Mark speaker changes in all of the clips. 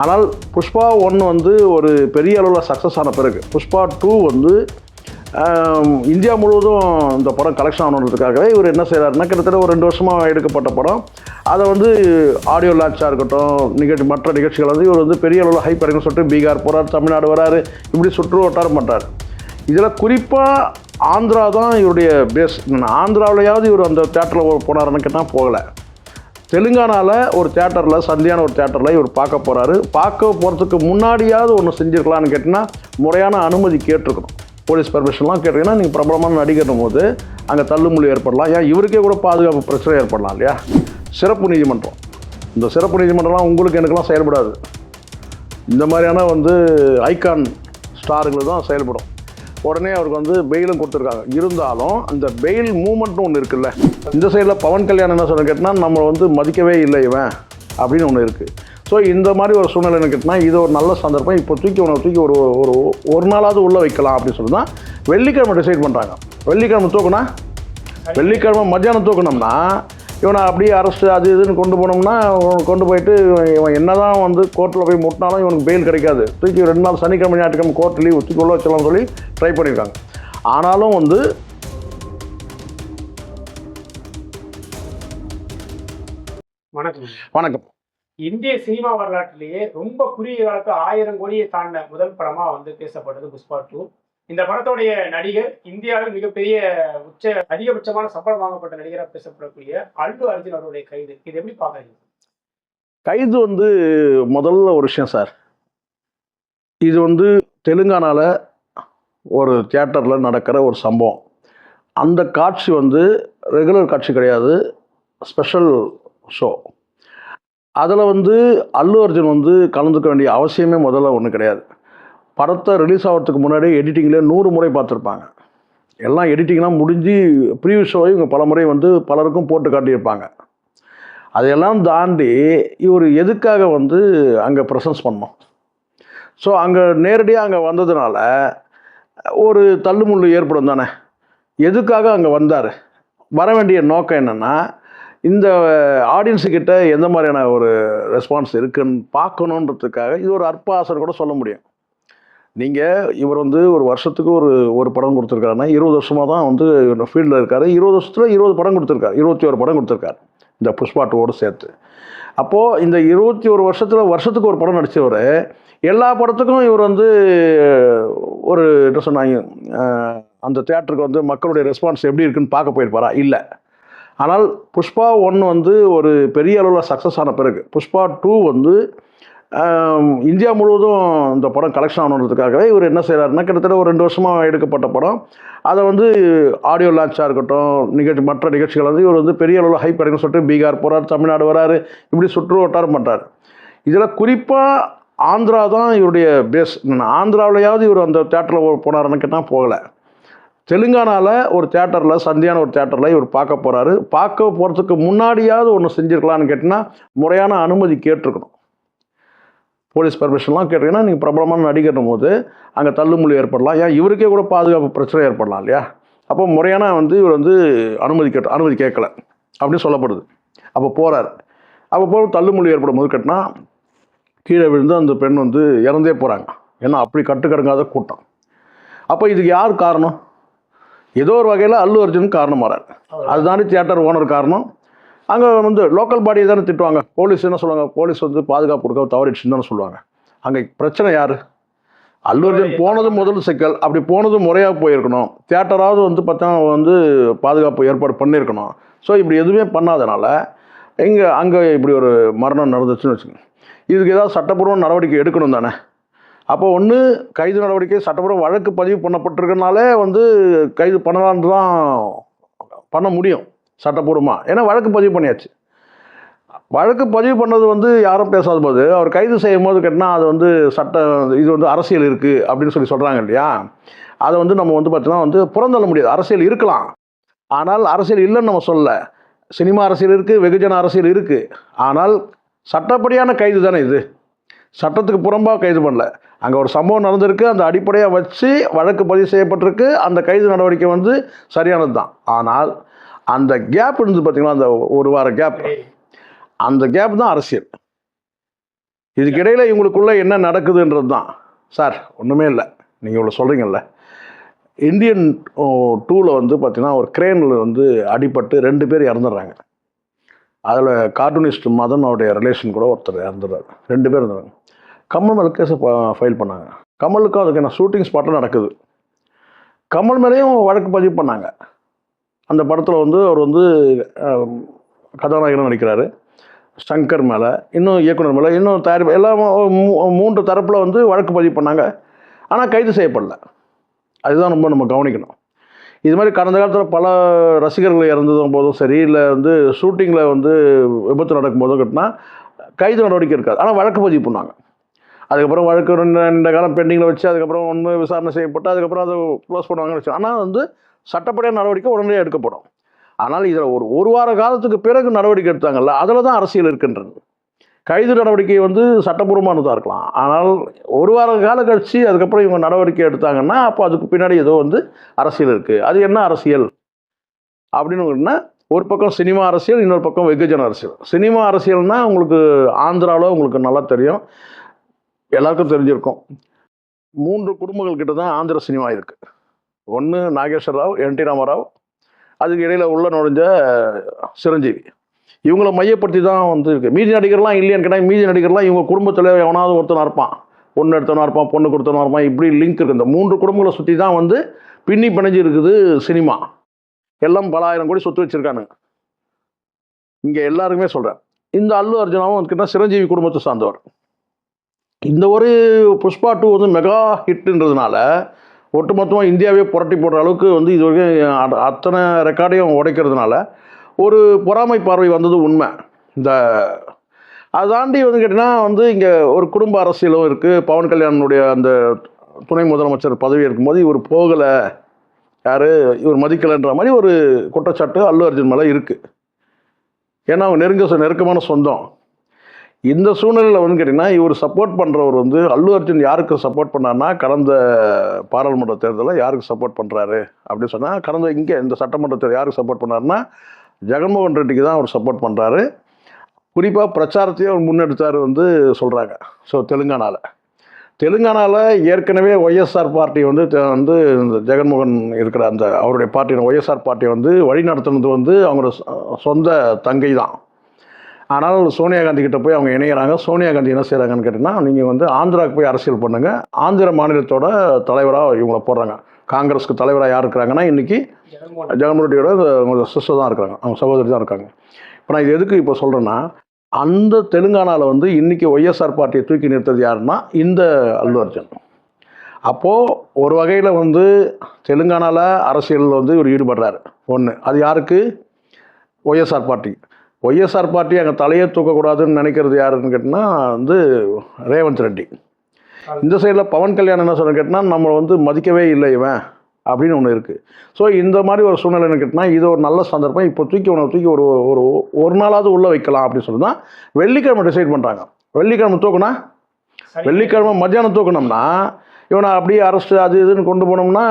Speaker 1: ஆனால் புஷ்பா 1 வந்து ஒரு பெரிய அளவில் சக்ஸஸ் ஆன பிறகு புஷ்பா 2 வந்து இந்தியா முழுவதும் இந்த படம் கலெக்ஷன் ஆகணுன்றதுக்காகவே இவர் என்ன செய்கிறாருன்னா, கிட்டத்தட்ட ஒரு 2 வருஷமாக எடுக்கப்பட்ட படம். அதை வந்து ஆடியோ லான்ச்சாக இருக்கட்டும், மற்ற நிகழ்ச்சிகள் வந்து இவர் வந்து பெரிய அளவில் ஹைப் அடைக்கணும்னு சொல்லிட்டு பீகார் போகிறார், தமிழ்நாடு வராரு, இப்படி சுற்று வட்டாரம் பண்ணுறாரு. இதில் குறிப்பாக ஆந்திரா தான் இவருடைய பேஸ். ஆந்திராவிலையாவது இவர் அந்த தேட்டரில் போனாருன்னு கேட்டால் போகலை. தெலுங்கானாவில் ஒரு தேட்டரில், சந்தியான ஒரு தேட்டரில் இவர் பார்க்க போகிறாரு. பார்க்க போகிறதுக்கு முன்னாடியாவது ஒன்று செஞ்சுருக்கலான்னு கேட்டிங்கன்னா, முறையான அனுமதி கேட்டிருக்கணும். போலீஸ் பர்மிஷன்லாம் கேட்டிங்கன்னா, நீங்கள் பிரபலமான நடிகர்னும் போது அங்கே தள்ளுமுள்ளு ஏற்படலாம். ஏன் இவருக்கே கூட பாதுகாப்பு பிரச்சனை ஏற்படலாம் இல்லையா? சிறப்பு நீதிமன்றம், இந்த சிறப்பு நீதிமன்றம்லாம் உங்களுக்கு எனக்குலாம் செயல்படாது. இந்த மாதிரியான வந்து ஐகான் ஸ்டாருங்களுக்கு தான் செயல்படும். உடனே அவருக்கு வந்து பெயிலும் கொடுத்துருக்காங்க. இருந்தாலும் அந்த பெயில் மூமெண்ட்னு ஒன்று இருக்குல்ல, இந்த சைடில் பவன் கல்யாணம் என்ன சொல்ல கேட்டால், நம்ம வந்து மதிக்கவே இல்லை இவன் அப்படின்னு ஒன்று இருக்குது. ஸோ இந்த மாதிரி ஒரு சூழ்நிலை என்ன கேட்டால், இது ஒரு நல்ல சந்தர்ப்பம். இப்போ தூக்கி ஒரு ஒரு நாளாவது உள்ளே வைக்கலாம் அப்படின்னு சொல்லி தான் வெள்ளிக்கிழமை டிசைட் பண்ணுறாங்க. வெள்ளிக்கிழமை தூக்குனா, வெள்ளிக்கிழமை மத்தியானம் தூக்கணும்னா இவனை அப்படியே அரெஸ்ட்டு அது இதுன்னு கொண்டு போனோம்னா, கொண்டு போயிட்டு இவன் என்ன தான் வந்து கோர்ட்டில் போய் முட்டினாலும் இவனுக்கு பெயில் கிடைக்காது. தூக்கி 2 நாள் சனிக்கிழமை ஞாயிற்றுக்கிழமை கோர்ட் லீவ் தூக்கி உள்ள வச்சலாம்னு சொல்லி ட்ரை பண்ணியிருக்காங்க. ஆனாலும் வந்து வணக்கம்.
Speaker 2: இந்திய சினிமா வரலாற்றிலேயே ரொம்ப குறுகிய காலத்து 1000 கோடியை தாண்ட முதல் படமா வந்து பேசப்பட்டது புஷ்பா 2. இந்த படத்தோடைய நடிகர் இந்தியாவில் மிகப்பெரிய அதிகபட்சமான சம்பளம் வாங்கப்பட்ட நடிகராக பேசப்படக்கூடிய அல்லு அர்ஜுன் அவருடைய கைது, இது எப்படி பாக்குறீங்க?
Speaker 1: கைது வந்து முதல்ல ஒரு விஷயம் சார். இது வந்து தெலுங்கானாவில் ஒரு தியேட்டரில் நடக்கிற ஒரு சம்பவம். அந்த காட்சி வந்து ரெகுலர் காட்சி கிடையாது, ஸ்பெஷல் ஷோ. அதில் வந்து அல்லு அர்ஜுன் வந்து கலந்துக்க வேண்டிய அவசியமே முதல்ல ஒன்றும் கிடையாது. படத்தை ரிலீஸ் ஆகிறதுக்கு முன்னாடி எடிட்டிங்கில் 100 முறை பார்த்துருப்பாங்க. எல்லாம் எடிட்டிங்லாம் முடிஞ்சு ப்ரீவியூ ஷோவை இவங்க பல முறை வந்து பலருக்கும் போட்டு காட்டியிருப்பாங்க. அதையெல்லாம் தாண்டி இவர் எதுக்காக வந்து அங்கே ப்ரெசன்ஸ் பண்ணோம்? ஸோ அங்கே நேரடியாக அங்கே வந்ததுனால ஒரு தள்ளுமுள்ளு ஏற்படும் தானே. எதுக்காக அங்கே வந்தார்? வர வேண்டிய நோக்கம் என்னென்னா, இந்த ஆடியன்ஸுக்கிட்ட எந்த மாதிரியான ஒரு ரெஸ்பான்ஸ் இருக்குன்னு பார்க்கணுன்றதுக்காக. இது ஒரு அற்ப கூட சொல்ல முடியும். இவர் வந்து ஒரு வருஷத்துக்கு ஒரு படம் கொடுத்துருக்காருன்னா, 20 வருஷமாக தான் வந்து ஃபீல்டில் இருக்கார். 20 வருஷத்தில் 20 படம் கொடுத்துருக்காரு, 21 படம் கொடுத்துருக்காரு இந்த புஷ்பா 2 சேர்த்து. அப்போது இந்த 21 வருஷத்தில் வருஷத்துக்கு ஒரு படம் நடித்தவர், எல்லா படத்துக்கும் இவர் வந்து ஒரு என்ன சொன்னாங்க, அந்த தியேட்டருக்கு வந்து மக்களுடைய ரெஸ்பான்ஸ் எப்படி இருக்குன்னு பார்க்க போயிருப்பாரா? இல்லை. ஆனால் புஷ்பா 1 வந்து ஒரு பெரிய அளவில் சக்ஸஸ் ஆன பிறகு புஷ்பா 2 வந்து இந்தியா முழுவதும் இந்த படம் கலெக்ஷன் ஆகணுன்றதுக்காகவே இவர் என்ன செய்கிறாருன்னா, கிட்டத்தட்ட ஒரு 2 வருஷமாக எடுக்கப்பட்ட படம். அதை வந்து ஆடியோ லான்ச்சாக இருக்கட்டும், மற்ற நிகழ்ச்சிகள் வந்து இவர் வந்து பெரிய அளவில் ஹைப் அடைக்கணும்னு சொல்லிட்டு பீகார் போகிறார், தமிழ்நாடு வராரு, இப்படி சுற்று வட்டாரம் பண்ணுறாரு. இதில் குறிப்பாக ஆந்திரா தான் இவருடைய பேஸ். ஆந்திராவிலையாவது இவர் அந்த தேட்டரில் போனாருன்னு கேட்டால் போகலை. தெலுங்கானாவில் ஒரு தேட்டரில், சந்தியான ஒரு தேட்டரில் இவர் பார்க்க போகிறாரு. பார்க்க போகிறதுக்கு முன்னாடியாவது ஒன்று செஞ்சுருக்கலான்னு கேட்டிங்கன்னா, முறையான அனுமதி கேட்டிருக்கணும். போலீஸ் பர்மிஷன்லாம் கேட்டிங்கன்னா, நீங்கள் பிரபலமான நடிகர்னும் போது அங்கே தள்ளுமுள்ளு ஏற்படலாம். ஏன் இவருக்கே கூட பாதுகாப்பு பிரச்சனை ஏற்படலாம் இல்லையா? அப்போ முறையான வந்து இவர் வந்து அனுமதி கேட்கல அப்படின்னு சொல்லப்படுது. அப்போ போகிறார். அப்போ போய் தள்ளுமுள்ளு ஏற்படும் போது கேட்டினா, கீழே விழுந்து அந்த பெண் வந்து இறந்தே போகிறாங்க. ஏன்னா அப்படி கட்டுக்கடங்காத கூட்டம். அப்போ இதுக்கு யார் காரணம்? ஏதோ ஒரு வகையில் அல்லு அர்ஜுன் காரணமாகிறார். அதுதானே தியேட்டர் ஓனர் காரணம். அங்கே வந்து லோக்கல் பாடியை தானே திட்டுவாங்க. போலீஸ் என்ன சொல்லுவாங்க? போலீஸ் வந்து பாதுகாப்பு கொடுக்க தவறிடுச்சுன்னு தானே சொல்லுவாங்க. அங்கே பிரச்சனை யார்? அல்லு அர்ஜுன் போனது முதல் சிக்கல். அப்படி போனது முறையாக போயிருக்கணும். தியேட்டராவது வந்து பார்த்தா வந்து பாதுகாப்பு ஏற்பாடு பண்ணியிருக்கணும். ஸோ இப்படி எதுவுமே பண்ணாதனால அங்கே இப்படி ஒரு மரணம் நடந்துச்சுன்னு வச்சுக்கோங்க. இதுக்கு ஏதாவது சட்டப்பூர்வ நடவடிக்கை எடுக்கணும் தானே. அப்போ ஒன்று கைது நடவடிக்கை, சட்டப்பூர்வ வழக்கு பதிவு பண்ணப்பட்டிருக்கனாலே வந்து கைது பண்ணலான்னு தான் பண்ண முடியும் சட்டப்பூர்வமாக. ஏன்னா வழக்கு பதிவு பண்ணியாச்சு. வழக்கு பதிவு பண்ணது வந்து யாரும் பேசாத போது அவர் கைது செய்யும் போது கேட்டால் அது வந்து இது வந்து அரசியல் இருக்குது அப்படின்னு சொல்கிறாங்க இல்லையா? அதை வந்து நம்ம வந்து பார்த்தீங்கன்னா வந்து புறந்தள்ள முடியாது. அரசியல் இருக்கலாம், ஆனால் அரசியல் இல்லைன்னு நம்ம சொல்லலை. சினிமா அரசியல் இருக்குது, வெகுஜன அரசியல் இருக்குது. ஆனால் சட்டப்படியான கைது தானே இது. சட்டத்துக்கு புறம்பாக கைது பண்ணல. அங்கே ஒரு சம்பவம் நடந்திருக்கு, அந்த அடிப்படையாக வச்சு வழக்கு பதிவு செய்யப்பட்டிருக்கு. அந்த கைது நடவடிக்கை வந்து சரியானது தான். ஆனால் அந்த கேப் இருந்தது பார்த்தீங்களா, அந்த ஒரு வார கேப், அந்த கேப் தான் அரசியல். இதுக்கிடையில் இவங்களுக்குள்ள என்ன நடக்குதுன்றது தான் சார். ஒன்றுமே இல்லை, நீங்கள் இவ்வளோ சொல்கிறீங்கல்ல. இந்தியன் 2ல் வந்து பார்த்தீங்கன்னா ஒரு கிரேனில் வந்து அடிபட்டு 2 பேர் இறந்துடுறாங்க. அதில் கார்ட்டூனிஸ்ட் மதன் அவருடைய ரிலேஷன் கூட ஒருத்தர் இறந்துடுறாரு. 2 பேர் இருந்தாங்க. கமல் மேலே கேஸை ஃபைல் பண்ணாங்க. கமலுக்கும் அதுக்கு என்ன ஷூட்டிங் ஸ்பாட்டில் நடக்குது. கமல் மேலேயும் வழக்கு பதிவு பண்ணாங்க. அந்த படத்தில் வந்து அவர் வந்து கதாநாயகனும் நடிக்கிறாரு. சங்கர் மேலே, இன்னும் இயக்குனர் மேலே, இன்னும் தயாரிப்பு எல்லாம் 3 தரப்பில் வந்து வழக்கு பதிவு பண்ணாங்க. ஆனால் கைது செய்யப்படல. அதுதான் ரொம்ப நம்ம கவனிக்கணும். இது மாதிரி கடந்த காலத்தில் பல ரசிகர்கள் இறந்ததும் போதும் சரி, இல்லை வந்து ஷூட்டிங்கில் வந்து விபத்து நடக்கும்போதும் கட்டினா கைது நடவடிக்கை இருக்காது. ஆனால் வழக்கு பதிவு பண்ணாங்க. அதுக்கப்புறம் வழக்கு 2 காலம் பெண்டிங்கில் வச்சு அதுக்கப்புறம் ஒன்று விசாரணை செய்யப்பட்டு அதுக்கப்புறம் அதை க்ளோஸ் பண்ணுவாங்கன்னு வச்சு. ஆனால் வந்து சட்டப்படியான நடவடிக்கை உடனே எடுக்கப்படும். ஆனால் இதில் ஒரு வார காலத்துக்கு பிறகு நடவடிக்கை எடுத்தாங்கல்ல, அதில் தான் அரசியல் இருக்கின்றது. கைது நடவடிக்கை வந்து சட்டப்பூர்வமானதாக இருக்கலாம். ஆனால் ஒரு வார காலம் கழிச்சு அதுக்கப்புறம் இவங்க நடவடிக்கை எடுத்தாங்கன்னா அப்போ அதுக்கு பின்னாடி ஏதோ வந்து அரசியல் இருக்குது. அது என்ன அரசியல் அப்படின்னு ஒரு பக்கம் சினிமா அரசியல், இன்னொரு பக்கம் வெகுஜன அரசியல். சினிமா அரசியல்னால் உங்களுக்கு ஆந்திராவில் உங்களுக்கு நல்லா தெரியும், எல்லாருக்கும் தெரிஞ்சிருக்கும். 3 குடும்பங்கள் கிட்ட தான் ஆந்திர சினிமா இருக்குது. ஒன்று நாகேஸ்வர ராவ், என்.டி. ராமராவ், அதுக்கு இடையில் உள்ள நுழைஞ்ச சிரஞ்சீவி. இவங்களை மையப்படுத்தி தான் வந்து இருக்குது. மீதி நடிகர்லாம் இல்லையான்னு கேட்டால் மீதி நடிகர்லாம் இவங்க குடும்பத்தில் எவனாவது ஒருத்தனா இருப்பான், பொண்ணு எடுத்தவனா இருப்பான், பொண்ணு கொடுத்தவனா இருப்பான், இப்படி லிங்க் இருக்குது. இந்த 3 குடும்பங்களை சுற்றி தான் வந்து பின்னி பிணைஞ்சு இருக்குது சினிமா. எல்லாம் பல ஆயிரம் கோடி சொத்து வச்சுருக்கானுங்க. இங்கே எல்லாருக்குமே சொல்கிறேன். இந்த அல்லு அர்ஜுனாவும் வந்துக்கிட்டால் சிரஞ்சீவி குடும்பத்தை சார்ந்தவர். இந்த ஒரு புஷ்பா 2 வந்து மெகா ஹிட்டுன்றதுனால ஒட்டுமொத்தமாக இந்தியாவே புரட்டி போடுற அளவுக்கு வந்து இது வரைக்கும் அத்தனை ரெக்கார்டையும் உடைக்கிறதுனால ஒரு பொறாமை பார்வை வந்தது உண்மை. இந்த அதை தாண்டி வந்து கேட்டிங்கன்னா வந்து இங்கே ஒரு குடும்ப அரசியலும் இருக்குது. பவன் கல்யாணுடைய அந்த துணை முதலமைச்சர் பதவி இருக்கும்போது இவர் போகலை, யார் இவர் மதிக்கலைன்ற மாதிரி ஒரு குற்றச்சாட்டு அல்லு அர்ஜுன் மேலே இருக்குது. ஏன்னா அவங்க நெருக்கமான சொந்தம். இந்த சூழ்நிலையில் வந்து கேட்டிங்கன்னா இவர் சப்போர்ட் பண்ணுறவர் வந்து அல்லு அர்ஜுன் யாருக்கு சப்போர்ட் பண்ணார்னா, கடந்த பாராளுமன்ற தேர்தலில் யாருக்கு சப்போர்ட் பண்ணுறாரு அப்படின்னு சொன்னால், கடந்த இங்கே இந்த சட்டமன்ற தேர்தல் யாருக்கு சப்போர்ட் பண்ணார்னா ஜெகன்மோகன் ரெட்டிக்கு தான் அவர் சப்போர்ட் பண்ணுறாரு. குறிப்பாக பிரச்சாரத்தையும் அவர் முன்னெடுத்தார் வந்து சொல்கிறாங்க. ஸோ தெலுங்கானாவில் ஏற்கனவே ஒய்எஸ்ஆர் பார்ட்டி வந்து இந்த ஜெகன்மோகன் இருக்கிற அந்த அவருடைய பார்ட்டியின் ஒய்எஸ்ஆர் பார்ட்டியை வந்து வழி நடத்துனது வந்து அவங்களோட சொந்த தங்கை தான். ஆனால் சோனியா காந்தி கிட்ட போய் அவங்க இணைகிறாங்க. சோனியா காந்தி என்ன செய்கிறாங்கன்னு கேட்டிங்கன்னா, நீங்கள் வந்து ஆந்திராவுக்கு போய் அரசியல் பண்ணுங்கள், ஆந்திர மாநிலத்தோட தலைவராக இவங்களை போடுறாங்க. காங்கிரஸுக்கு தலைவராக யார் இருக்கிறாங்கன்னா இன்றைக்கி ஜெகன்மோகன் ரெட்டியோட சிஸ்டர் தான் இருக்கிறாங்க, அவங்க சகோதரி தான் இருக்காங்க. இப்போ நான் இது எதுக்கு இப்போ சொல்கிறேன்னா, அந்த தெலுங்கானாவில் வந்து இன்றைக்கி ஒய்எஸ்ஆர் பார்ட்டியை தூக்கி நிறுத்தது யாருன்னா இந்த அல்லு அர்ஜுன். அப்போது ஒரு வகையில் வந்து தெலுங்கானாவில் அரசியலில் வந்து இவர் ஈடுபடுறாரு. ஒன்று, அது யாருக்கு? YSR party. ஒய்எஸ்ஆர் பார்ட்டி அங்கே தலையை தூக்கக்கூடாதுன்னு நினைக்கிறது யாருன்னு கேட்டிங்கன்னா வந்து ரேவந்த் ரெட்டி. இந்த சைடில் பவன் கல்யாணம் என்ன சொல்கிறேன்னு கேட்டிங்கன்னா, நம்ம வந்து மதிக்கவே இல்லை இவன் அப்படின்னு ஒன்று இருக்குது. ஸோ இந்த மாதிரி ஒரு சூழ்நிலை கேட்டிங்கன்னா இது ஒரு நல்ல சந்தர்ப்பம். இப்போ தூக்கி ஒரு ஒரு நாளாவது உள்ளே வைக்கலாம் அப்படின்னு சொல்லி தான் வெள்ளிக்கிழமை டிசைட் பண்ணுறாங்க. வெள்ளிக்கிழமை தூக்குனா, வெள்ளிக்கிழமை மத்தியானம் தூக்கணும்னா இவனை அப்படியே அரெஸ்ட்டு அது இதுன்னு கொண்டு போனோம்னா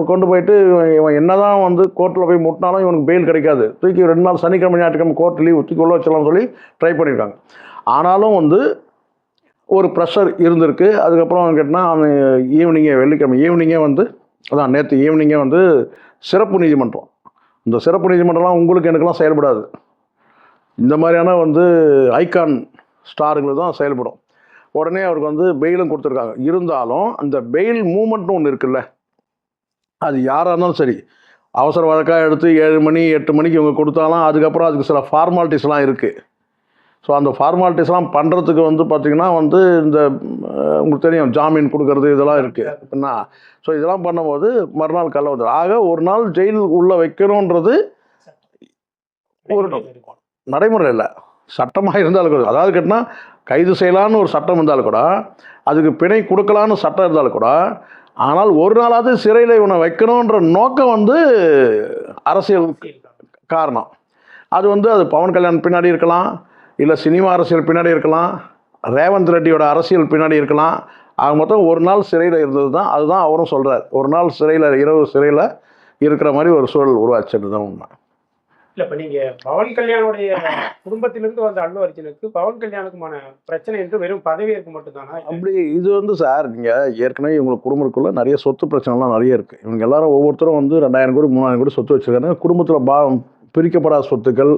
Speaker 1: கொண்டு போயிட்டு இவன் என்ன தான் வந்து கோர்ட்டில் போய் முட்டினாலும் இவனுக்கு பெயில் கிடைக்காது. தூக்கி 2 நாள் சனிக்கிழமை ஞாயிற்றுக்கிழமை கோர்ட் லீவ் தூக்கி உள்ள வச்சலாம்னு சொல்லி ட்ரை பண்ணியிருக்காங்க. ஆனாலும் வந்து ஒரு ப்ரெஷர் இருந்திருக்கு. அதுக்கப்புறம் கேட்டால் அவன் வெள்ளிக்கிழமை ஈவினிங்கே வந்து அதான் நேற்று ஈவினிங்கே வந்து சிறப்பு நீதிமன்றம், இந்த சிறப்பு நீதிமன்றம்லாம் உங்களுக்கு எனக்குலாம் செயல்படாது. இந்த மாதிரியான வந்து ஐகான் ஸ்டாருங்களுக்கு தான் செயல்படும். உடனே அவருக்கு வந்து பெயிலும் கொடுத்துருக்காங்க. இருந்தாலும் அந்த பெயில் மூமெண்ட்னு ஒன்று இருக்குல்ல, அது யாராக இருந்தாலும் சரி அவசர வழக்காக எடுத்து 7 மணி 8 மணிக்கு இவங்க கொடுத்தாலும் அதுக்கப்புறம் அதுக்கு சில ஃபார்மாலிட்டிஸ்லாம் இருக்குது. ஸோ அந்த ஃபார்மாலிட்டிஸ்லாம் பண்ணுறதுக்கு வந்து பார்த்திங்கன்னா வந்து இந்த உங்களுக்கு தெரியும் ஜாமீன் கொடுக்கறது இதெல்லாம் இருக்குது என்ன. ஸோ இதெல்லாம் பண்ணும்போது மறுநாள் காலைல வந்து ஆக ஒரு நாள் ஜெயில் உள்ளே வைக்கணுன்றது ஒரு நடைமுறை இல்லை, சட்டமாக இருந்தாலும் கூட. அதாவது கேட்டால் கைது செய்யலான்னு ஒரு சட்டம் இருந்தாலும் கூட, அதுக்கு பிணை கொடுக்கலான்னு சட்டம் இருந்தாலும் கூட, ஆனால் ஒரு நாளாவது சிறையில் இவனை வைக்கணுன்ற நோக்கம் வந்து அரசியல் காரணம். அது வந்து அது பவன் கல்யாண் பின்னாடி இருக்கலாம், இல்லை சினிமா அரசியல் பின்னாடி இருக்கலாம், ரேவந்த் ரெட்டியோட அரசியல் பின்னாடி இருக்கலாம். ஆக மொத்தம் ஒரு நாள் சிறையில் இருந்தது தான். அதுதான் அவரும் சொல்கிறார், ஒரு நாள் சிறையில் இரவு சிறையில் இருக்கிற மாதிரி ஒரு சூழல் உருவாச்சுன்னு தான் உண்மை.
Speaker 2: இல்ல இப்ப நீங்க பவன் கல்யாணுடைய குடும்பத்திலிருந்து வந்த அல்லு அர்ஜுனுக்கு பவன் கல்யாணுக்குமான பிரச்சனை என்று வெறும் பதவியேற்பு மட்டும்தானா?
Speaker 1: அப்படி இது வந்து சார், நீங்கள் ஏற்கனவே இவங்களுக்கு குடும்பத்துக்குள்ள நிறைய சொத்து பிரச்சனைலாம் நிறைய இருக்குது. இவங்க எல்லாரும் ஒவ்வொருத்தரும் வந்து 2000 கோடி 3000 கோடி சொத்து வச்சுருக்காங்க. குடும்பத்தில் பிரிக்கப்படாத சொத்துக்கள்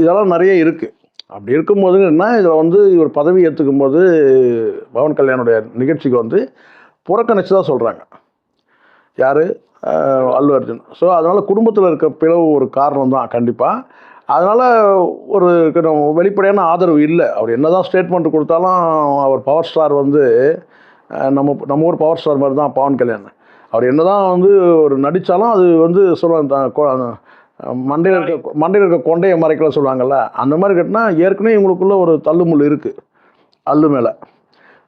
Speaker 1: இதெல்லாம் நிறைய இருக்குது. அப்படி இருக்கும்போது என்ன, இதில் வந்து இவர் பதவி ஏற்றுக்கும் போது பவன் கல்யாணுடைய நிகழ்ச்சிக்கு வந்து புறக்கணிச்சு தான் சொல்கிறாங்க. யார்? அல்லு அர்ஜுன். ஸோ அதனால் குடும்பத்தில் இருக்க பிளவு ஒரு காரணம் தான் கண்டிப்பாக. அதனால் ஒரு வெளிப்படையான ஆதரவு இல்லை. அவர் என்ன தான் ஸ்டேட்மெண்ட் கொடுத்தாலும் அவர் பவர் ஸ்டார் வந்து நம்ம ஊர் பவர் ஸ்டார் மாதிரி தான் பவன் கல்யாண். அவர் என்ன தான் வந்து ஒரு நடித்தாலும் அது வந்து சொல்லுவாங்க, மண்டையில் இருக்க கொண்டையை மறைக்கலாம் சொல்லுவாங்கள்ல, அந்த மாதிரி கட்டினா ஏற்கனவே இவங்களுக்குள்ள ஒரு தள்ளுமுள் இருக்குது அல்லு மேலே.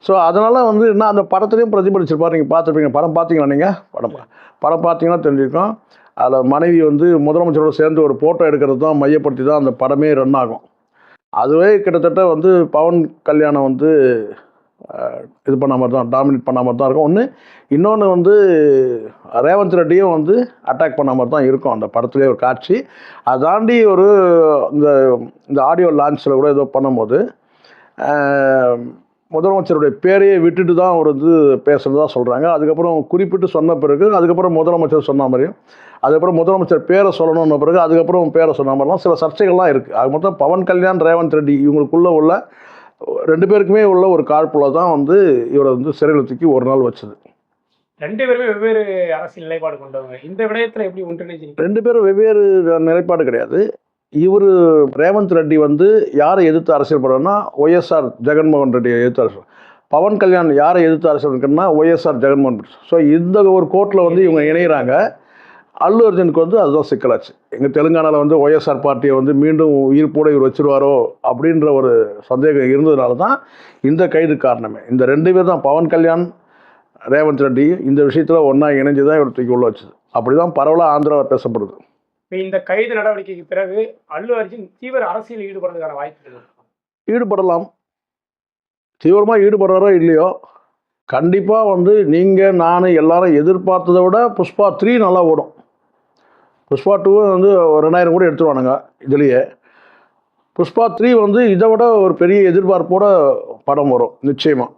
Speaker 1: ஸோ அதனால் வந்து என்ன, அந்த படத்துலேயும் பிரதிபலிச்சிருப்பார். நீங்கள் பார்த்துருப்பீங்க. படம் பார்த்தீங்களா? நீங்கள் படம் பார்த்தீங்கன்னா தெரிஞ்சிருக்கும். அதில் மனைவி வந்து முதலமைச்சரோடு சேர்ந்து ஒரு ஃபோட்டோ எடுக்கிறது தான் மையப்படுத்தி தான் அந்த படமே ரன் ஆகும். அதுவே கிட்டத்தட்ட வந்து பவன் கல்யாணம் வந்து இது பண்ண மாதிரி தான், டாமினேட் பண்ண மாதிரி தான் இருக்கும். இன்னொன்று வந்து ரேவந்த் ரெட்டியும் வந்து அட்டாக் பண்ண மாதிரி தான் இருக்கும் அந்த படத்துலேயே ஒரு காட்சி. அதை தாண்டி ஒரு இந்த ஆடியோ லான்ச்சில் கூட ஏதோ பண்ணும்போது முதலமைச்சருடைய பேரையே விட்டுட்டு தான் அவர் வந்து பேசுகிறதா சொல்கிறாங்க. அதுக்கப்புறம் குறிப்பிட்டு சொன்ன பிறகு அதுக்கப்புறம் முதலமைச்சர் சொன்ன மாதிரியும், அதுக்கப்புறம் முதலமைச்சர் பேரை சொல்லணுன்ன பிறகு அதுக்கப்புறம் பேரை சொன்ன மாதிரிலாம் சில சர்ச்சைகள்லாம் இருக்குது. அது மொத்தம் பவன் கல்யாண் ரேவந்த் ரெட்டி இவங்களுக்குள்ளே உள்ள 2 பேருக்குமே உள்ள ஒரு காழ்ப்புல தான் வந்து இவரை வந்து சிறையில் தூக்கி ஒரு நாள் வச்சது.
Speaker 2: 2 பேருமே வெவ்வேறு அரசியல் நிலைப்பாடு கொண்டவங்க. இந்த விடயத்தில் எப்படி ஒன்றிணைச்சிங்க?
Speaker 1: 2 பேரும் வெவ்வேறு நிலைப்பாடு கிடையாது. இவர் ரேவந்த் ரெட்டி வந்து யாரை எதிர்த்து அரசியல் பண்ணுறோன்னா ஒய்எஸ்ஆர் ஜெகன்மோகன் ரெட்டியை எதிர்த்து அரசியல். பவன் கல்யாண் யாரை எதிர்த்து அரசியல் பண்ணுறதுன்னா ஒய்எஸ்ஆர் ஜெகன்மோகன் ரெட்டி. ஸோ இந்த ஒரு கோர்ட்டில் வந்து இவங்க இணைகிறாங்க. அல்லு அர்ஜுனுக்கு வந்து அதுதான் சிக்கலாச்சு. எங்கள் தெலுங்கானாவில் வந்து ஒய்எஸ்ஆர் பார்ட்டியை வந்து மீண்டும் உயிர்ப்போட இவர் வச்சுருவாரோ அப்படின்ற ஒரு சந்தேகம் இருந்ததுனால தான் இந்த கைது காரணமே. இந்த 2 பேர் தான், பவன் கல்யாண் ரேவந்த் ரெட்டி, இந்த விஷயத்தில் ஒன்றா இணைஞ்சு தான் இவர் தூக்கி உள்ள வச்சுது. அப்படி தான் பரவலாக ஆந்திராவில் பேசப்படுது.
Speaker 2: இந்த கைது நடவடிக்கைக்கு பிறகு அல்லு அர்ஜுன் தீவிர அரசியல் ஈடுபடுறதுக்கான வாய்ப்பு
Speaker 1: ஈடுபடலாம். தீவிரமாக ஈடுபடுறாரோ இல்லையோ, கண்டிப்பாக வந்து நீங்கள் நான் எல்லாரும் எதிர்பார்த்ததை விட புஷ்பா 3 நல்லா ஓடும். புஷ்பா 2 வந்து 2000 கோடி எடுத்துருவானுங்க இதுலேயே. புஷ்பா 3 வந்து இதை விட ஒரு பெரிய எதிர்பார்ப்போட படம் வரும் நிச்சயமாக.